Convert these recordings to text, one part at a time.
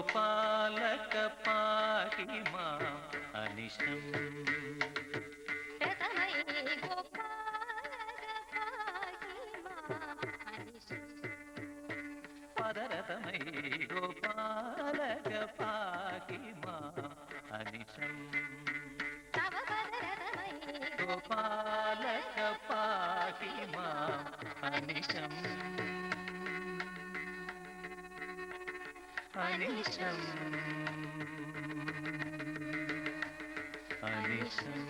गोपालक पाहि माम् अनिशम् रतमयि गोपालक पाहि माम् अनिशम् पदरतमयि गोपालक पाहि माम् अनिशम् तव पदरतमयि गोपालक पाहि माम् अनिशम् अनिशम् अनिशम्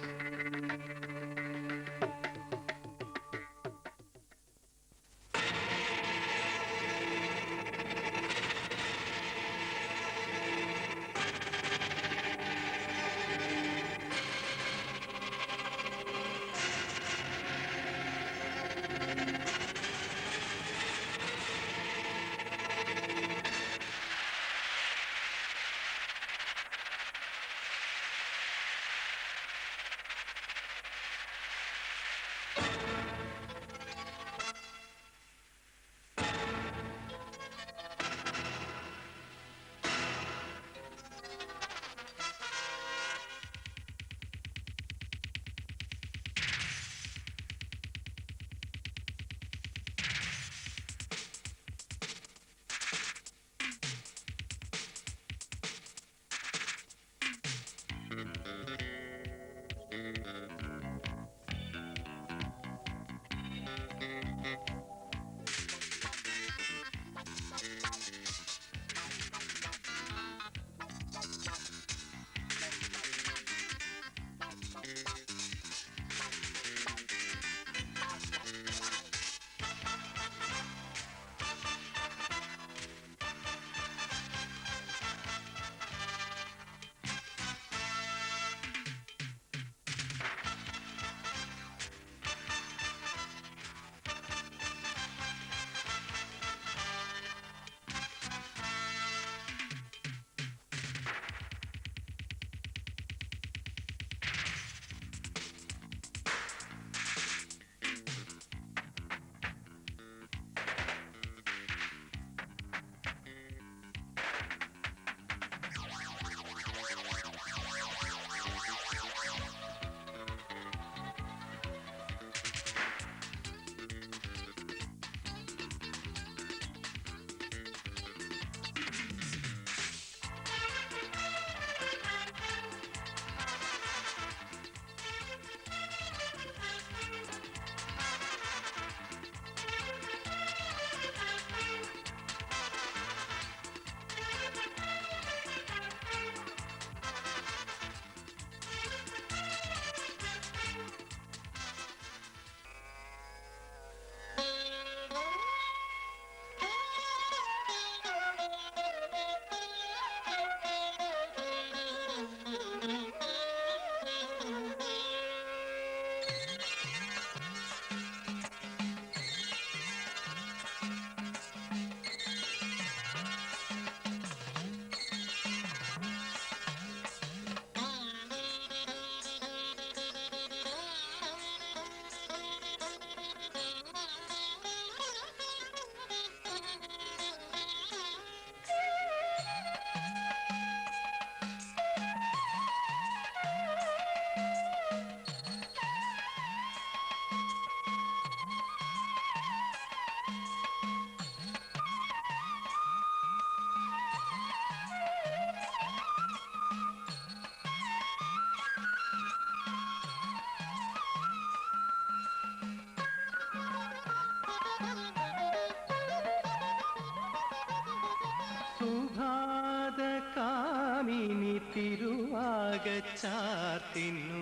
സുഭാതകാമിനി തിരുവാകച്ചാർത്തിന്നു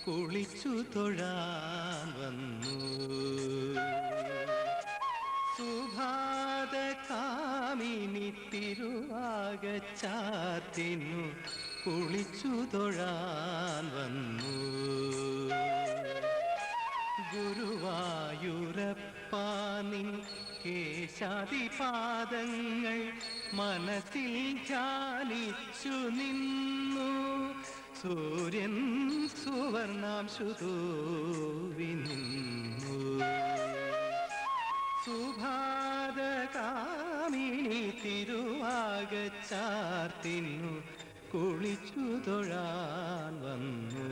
കുളിച്ചു തൊഴാൻ വന്നു. സുഭാതകാമിനി തിരുവാകച്ചാർത്തിന്നു കുളിച്ചു തൊഴാൻ വന്നു. ഗുരുവായൂരപ്പാ നിൻ കേശാദിപാദങ്ങൾ മനസ്സിൽ ധ്യാനിച്ചു നിന്നു. സൂര്യൻ സുവർണാംശു തൂവി നിന്നു. സുഭാതകാമിനി തിരുവാകച്ചാർത്തിന്നു കുളിച്ചു തൊഴാൻ വന്നു.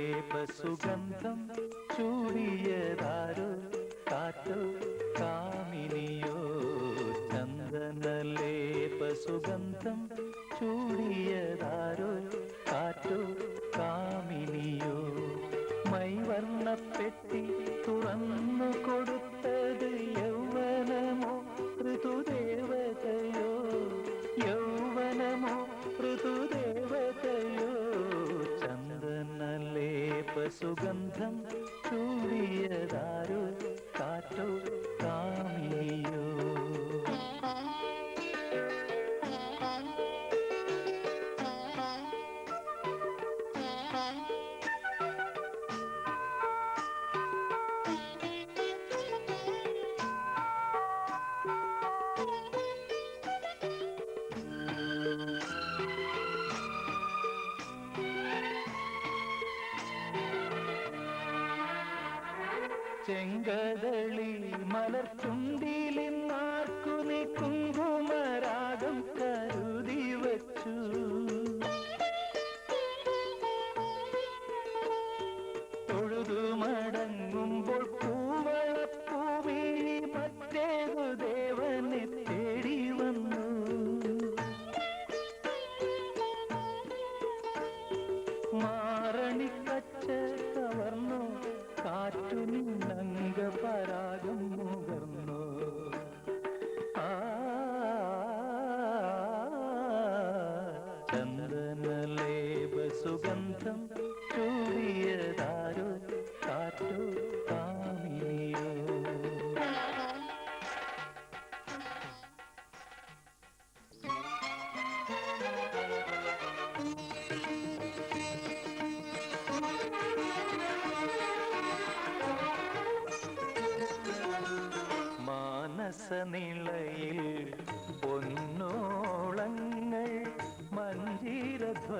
ചന്ദനലേപസുഗന്ധം ചൂടിയതാരോ കാറ്റോ കാമിനിയോ. ചന്ദനലേപസുഗന്ധം ചൂടിയതാരോ കാറ്റോ കാമിനിയോ. മൈവർണ്ണപ്പെട്ടി തുറന്നു കൊടുത്തത് യൗവനമോ ഋതുദേവതയോ. യൗവനമോ ഋതുദേവതയോ. ചന്ദനലേപസുഗന്ധം ചൂടിയതാരോ കാറ്റോ കാമിനിയോ. ചെങ്കദളി മലർച്ചുണ്ടിലിന്നാർക്കു നീ കുങ്കുമരാഗം കരുതി വച്ചു. തൊഴുതു മടങ്ങുമ്പോൾ പൂവളപ്പൂവിഴി മറ്റേതു ദേവനെ തേടി വന്നു. മാറണിക്കച്ച കവർന്നു കാറ്റു നിന്നംഗപരാഗം മുകർന്നു. ചന്ദനലേപസുഗന്ധം ചൂടിയതാരോ കാറ്റോ കാമിനിയോ. മാനസനിളയിൽ പൊന്നോളങ്ങൾ മഞ്ജീരധ്വനിയായി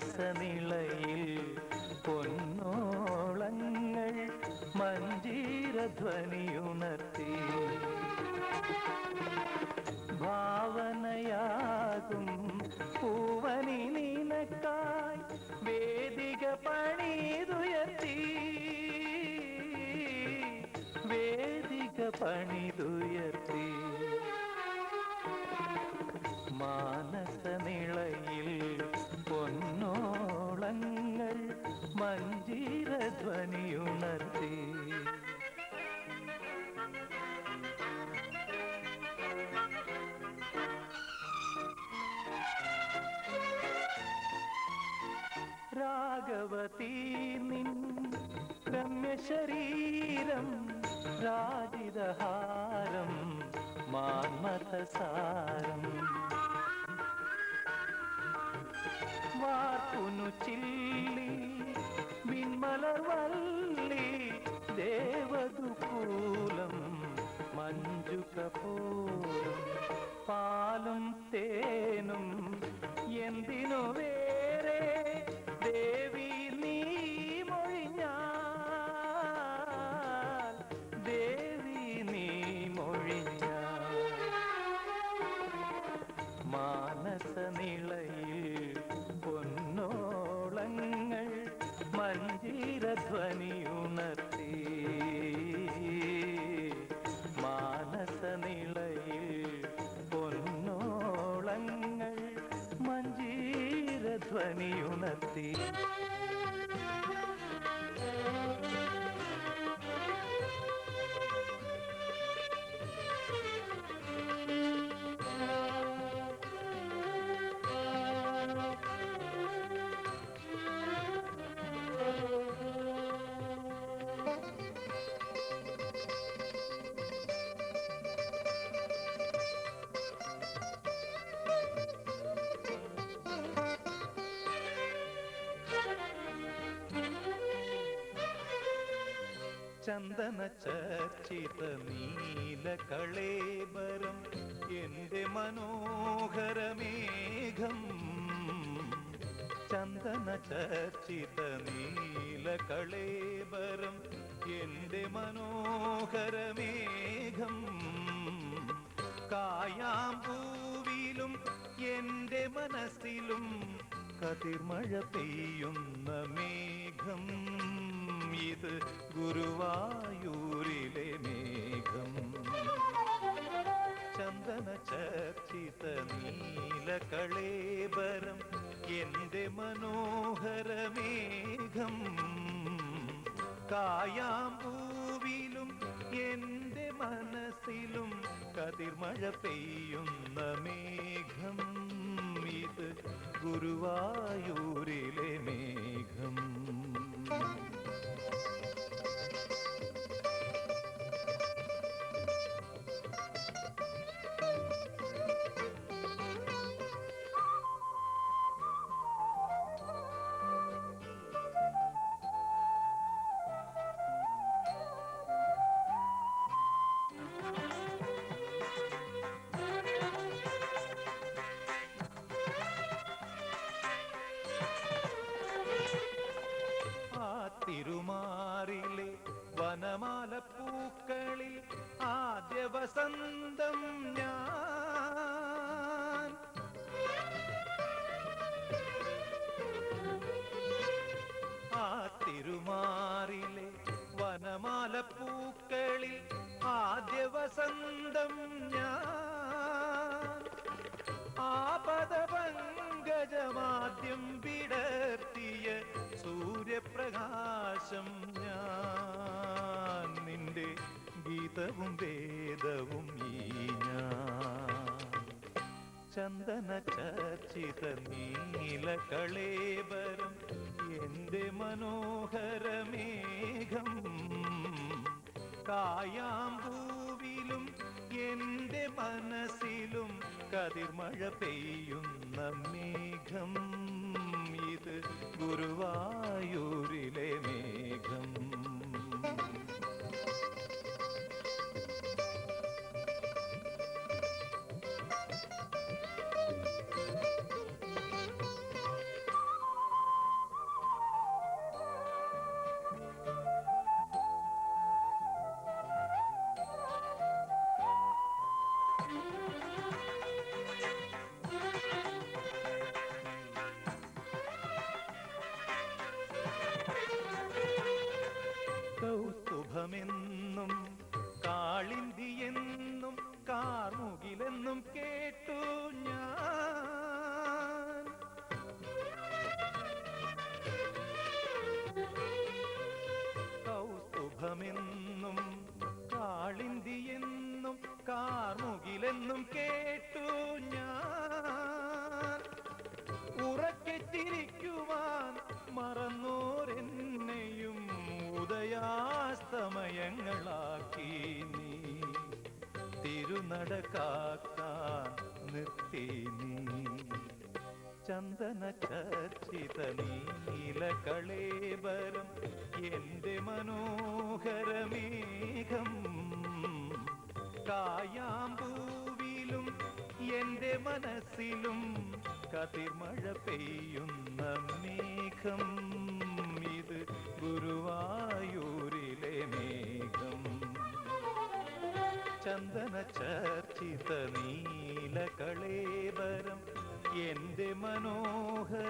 മാനസനിളയിൽ പൊന്നോളങ്ങൾ മഞ്ജീരധ്വനിയുണർത്തി ഭാവനയാകും പൂവനി നിനക്കായി വേദിക പണിതുയർത്തി വേദിക പണിതുയർത്തി മാനസനിളയിൽ പൊന്നോളങ്ങൾ മഞ്ജീരധ്വനിയുണർത്തി രാഘവതീ നിൻ രമ്യശരീരം രാജിതഹാരം മാന്മഥസാരം വാർപ്പുനു ചില്ലി വിൺമലർവല്ലി ദേവദുകൂലം മഞ്ജുകപോലം പാലും തേനും എന്തിനു വേറെ ദേവി നീ മൊഴിഞ്ഞാൽ ദേവി നീ മൊഴിഞ്ഞാൽ മാനസനിളയിൽ പൊന്നോളങ്ങൾ മഞ്ജീരധ്വനിയുണർത്തി മാനസനിളയിൽ പൊന്നോളങ്ങൾ മഞ്ജീരധ്വനിയുണർത്തി ചന്ദന ചർച്ചിത നീലകളേബരം എന്റെ മനോഹരമേഘം ചന്ദന ചർച്ചിത നീലകളേബരം എന്റെ മനോഹരമേഘം കായാമ്പൂവിലും എന്റെ മനസ്സിലും കതിർമഴ പെയ്യുന്ന മേഘം ഇത് ഗുരുവായൂരിലെ മേഘം ചന്ദന ചർച്ചിത നീലകളേബരം എന്റെ മനോഹരമേഘം കായാമ്പൂവിലും എന്റെ മനസ്സിലും കതിർമഴ പെയ്യുന്ന മേഘം ഇത് ഗുരുവായൂരിലെ മേഘം തിരുമാറിലെ വനമാലപ്പൂക്കളിൽ ആദ്യ വസന്തം ഞാൻ ആ തിരുമാറിലെ വനമാലപ്പൂക്കളിൽ ആദ്യ വസന്തം ഞാൻ ആപദപങ്കജമാദ്യം വിടർത്തിയ സൂര്യപ്രകാശം ഞാൻ നിന്റെ ഗീതവും വേദവും ഈ ഞാൻ ചന്ദന ചർച്ചിത നീലകളേബരം എന്റെ മനോഹരമേഘം കായാമ്പൂവിലും എന്റെ മനസ്സിലും കതിർമഴ പെയ്യുന്ന മേഘം ഇത് ഗുരുവായൂരിലെ മേഘം തിരുനടക്കാക്കാൻ നിർത്തി നീ ചന്ദന ചർച്ചിത നീലകളേബരം എന്റെ മനോഹരമേഘം കായാമ്പൂവിലും എന്റെ മനസ്സിലും കതിർമഴ പെയ്യുന്ന മേഘം ഇത് ഗുരുവായൂരിലെ മേഘം ചന്ദന ചർച്ചിത നീലകളേബരം എന്റെ മനോഹരമേഘം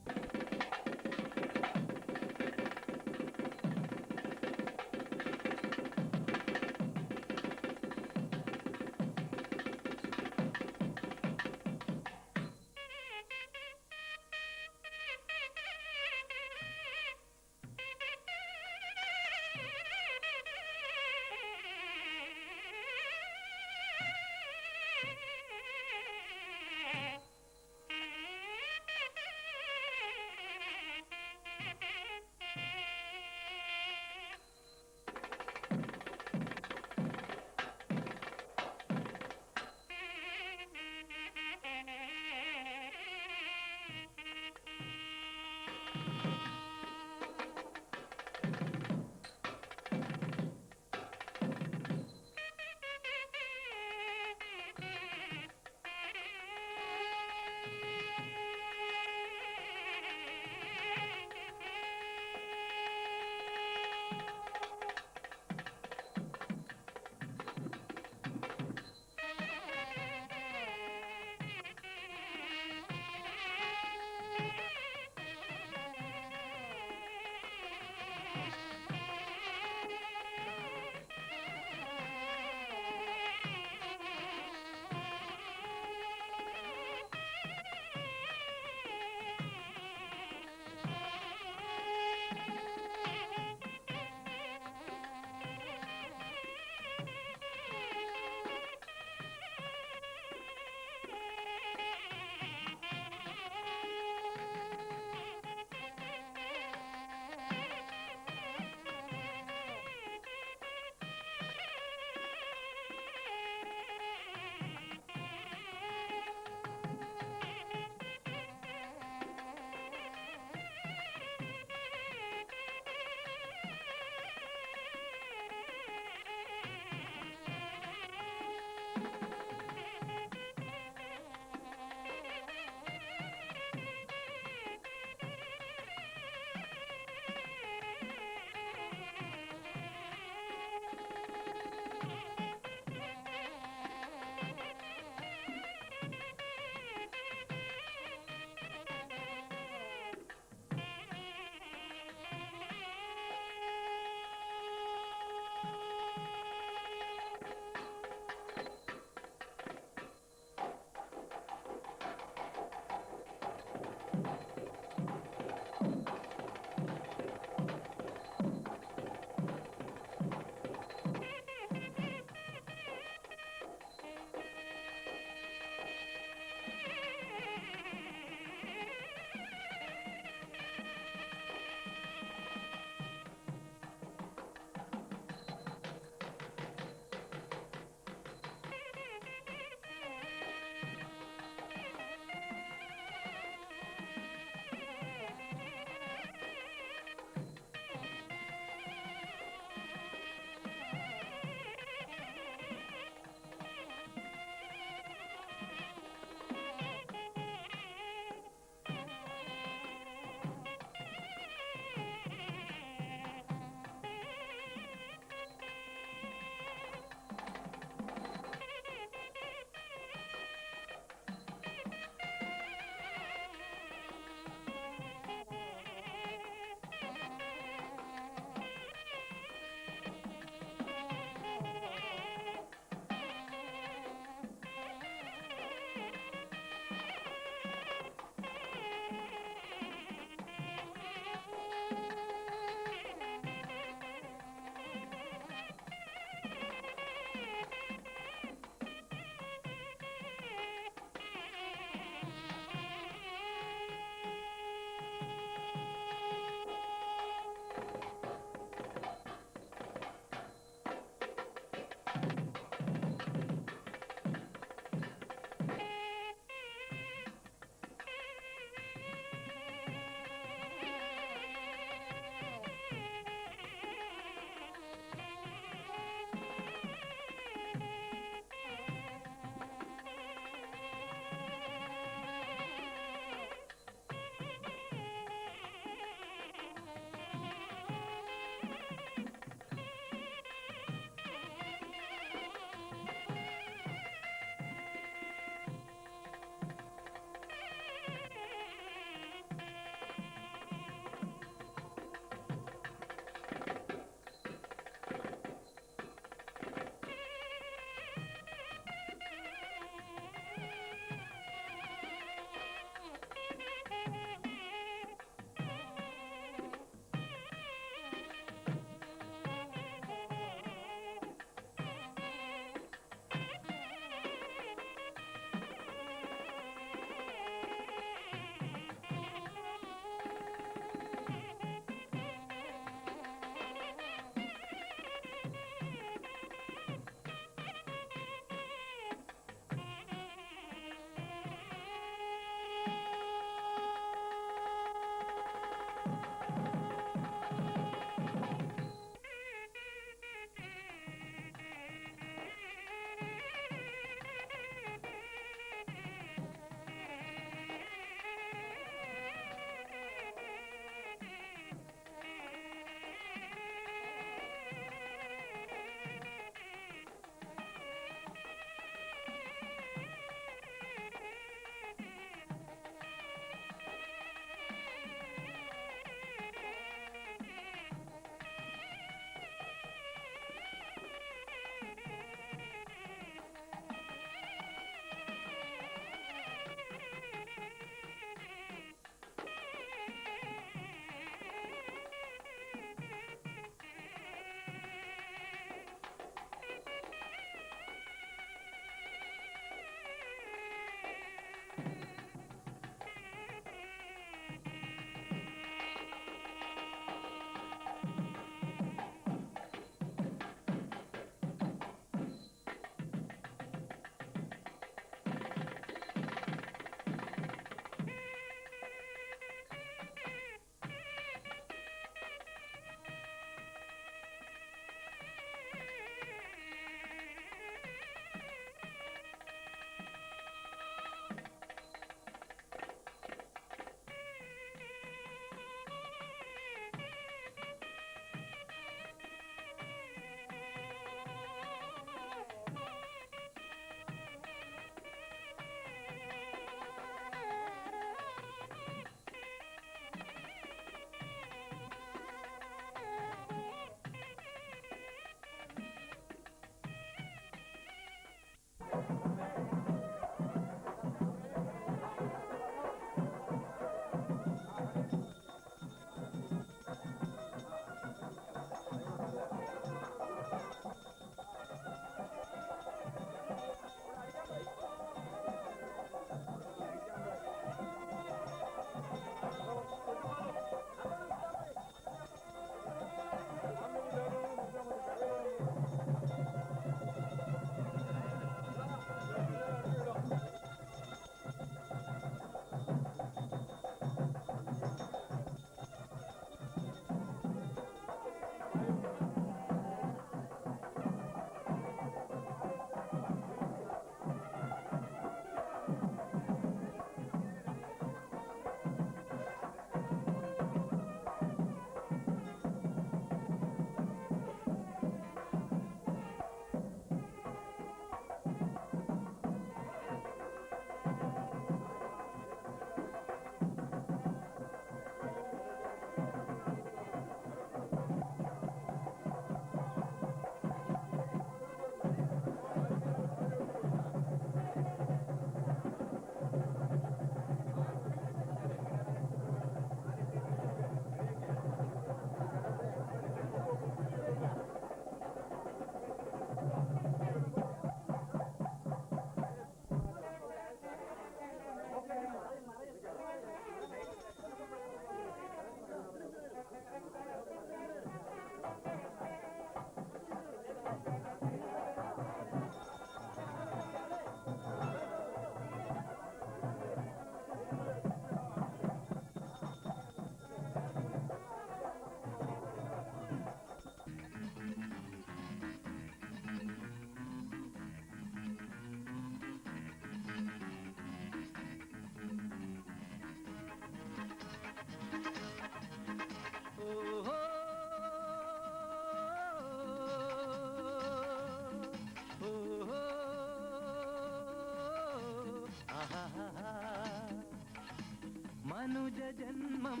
മനുജജന്മം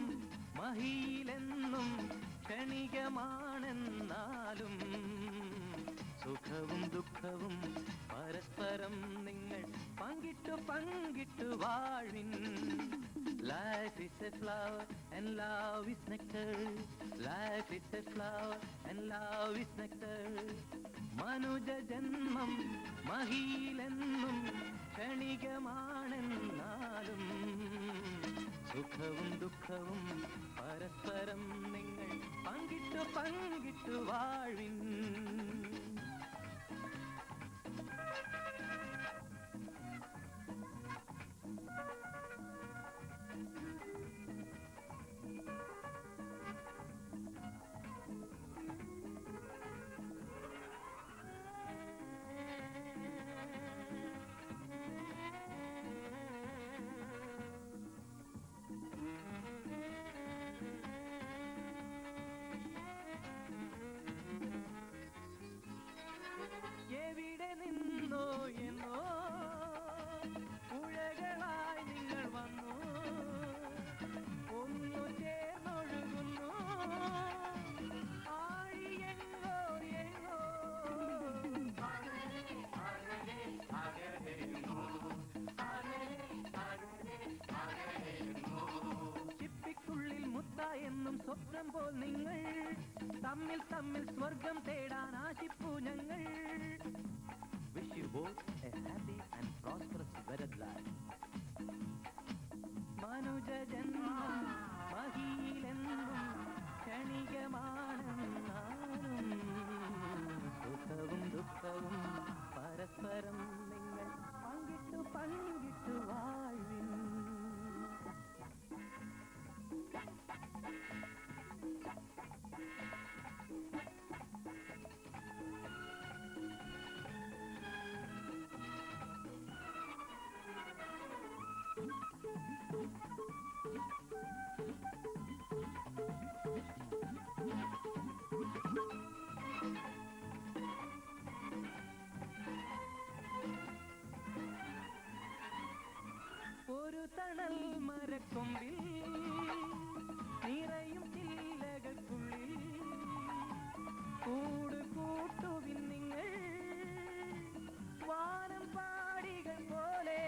മഹിയിലെന്നും ക്ഷണികമാണെന്നാലും സുഖവും ദുഃഖവും പരസ്പരം നിങ്ങൾ പങ്കിട്ടു പങ്കിട്ടു വാഴിൻ. Life is a flower and love is nectar. Life is a flower and love is nectar. മനുജജന്മം മഹിയിലെന്നും ക്ഷണികമാണെന്നാലും സുഖവും ദുഃഖവും പരസ്പരം നിങ്ങൾ പങ്കിട്ടു പങ്കിട്ടു വാഴിൻ. എവിടെ നിന്നോ എന്നോ പുഴകളായി നിങ്ങൾ വന്നു ഒന്നു ചേർന്നൊഴുകുന്നു ആഴിയെങ്ങോ എങ്ങോ. ചിപ്പിക്കുള്ളിൽ മുത്ത എന്നും സ്വപ്നം പോൽ നിങ്ങൾ തമ്മിൽ തമ്മിൽ സ്വർഗം തേടാൻ ആശിപ്പു ഞങ്ങൾ. Wish you both a happy and prosperous wedded life. മനുജജന്മം മഹിയിലെന്നും ക്ഷണികമാണെന്നാലും സുഖവും ദുഃഖവും പരസ്പരം നിങ്ങൾ പങ്കിട്ടു പങ്കിട്ടു വാഴിൻ. ഒരു തണൽ മരക്കൊമ്പിൽ നിറയും ചില്ലകൾക്കുള്ളിൽ കൂട് കൂട്ടുവിൻ നിങ്ങൾ വാനം പാടികൾ പോലെ.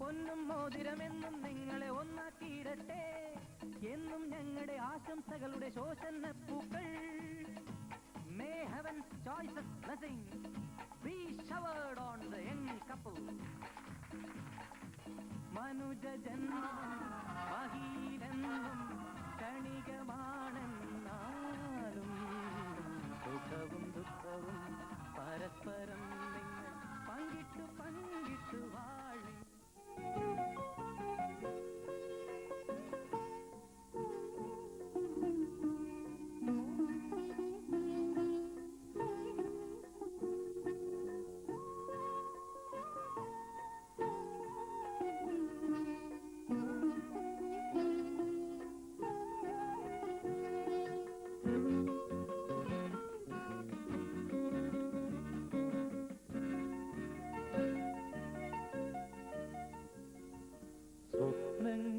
പൊന്നും മോതിരമെന്നും നിങ്ങളെ ഒന്നാക്കിയിടട്ടെ എന്നും ഞങ്ങളുടെ ആശംസകളുടെ ശോഷണ പൂക്കൾ. May heaven's choicest blessings be showered on the young couple. മനുജജന്മം മഹിയിലെന്നും ക്ഷണികമാണെന്നാലും സുഖവും ദുഃഖവും പരസ്പരം നിങ്ങൾ പങ്കിട്ടു പങ്കിട്ടു വാഴി.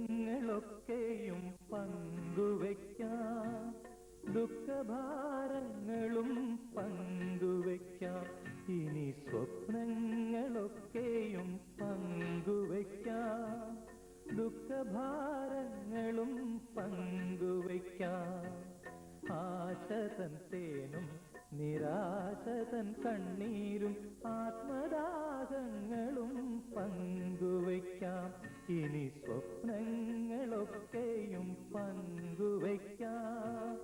സ്വപ്നങ്ങളൊക്കെയും പങ്കുവയ്ക്കാം ദുഃഖഭാരങ്ങളും പങ്കുവയ്ക്കാം. ഇനി സ്വപ്നങ്ങളൊക്കെയും പങ്കുവയ്ക്കാം ദുഃഖഭാരങ്ങളും പങ്കുവയ്ക്കാം. ആശതൻ തേനും നിരാശതൻ കണ്ണീരും ആത്മദാഹങ്ങളും പങ്കുവയ്ക്കാം. ഇനി സ്വപ്നങ്ങളൊക്കെയും പങ്കുവയ്ക്കാം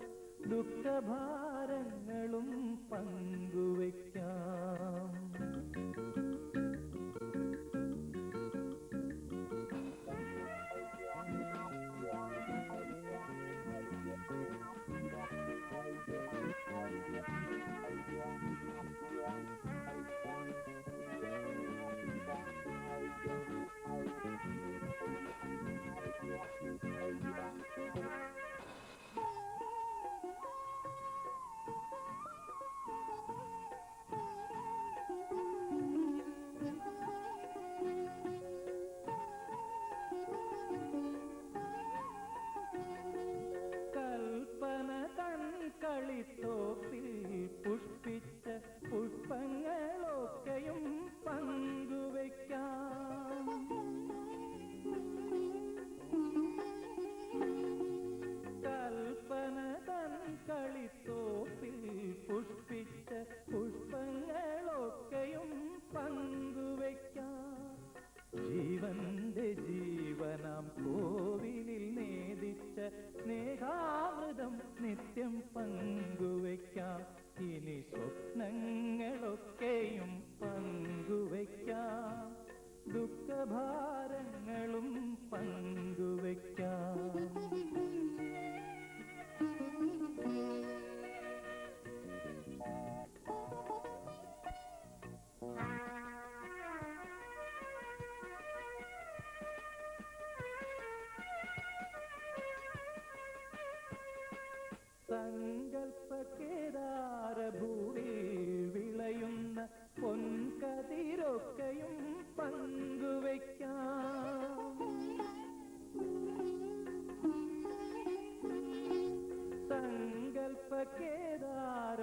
ദുഃഖഭാരങ്ങളും പങ്കുവയ്ക്കാം. നാം കോവിലിൽ നേദിച്ച സ്നേഹാമൃതം നിത്യം പങ്കുവയ്ക്കാം. ഇനി സ്വപ്നങ്ങളൊക്കെയും പങ്കുവയ്ക്കാം, ദുഃഖഭാരങ്ങളും പങ്കുവയ്ക്കാം. സങ്കൽപ്പകേദാരഭൂമിയിൽ വിളയുന്ന പൊൻകതിരൊക്കെയും പങ്കുവയ്ക്കാം. സങ്കൽപ്പകേദാര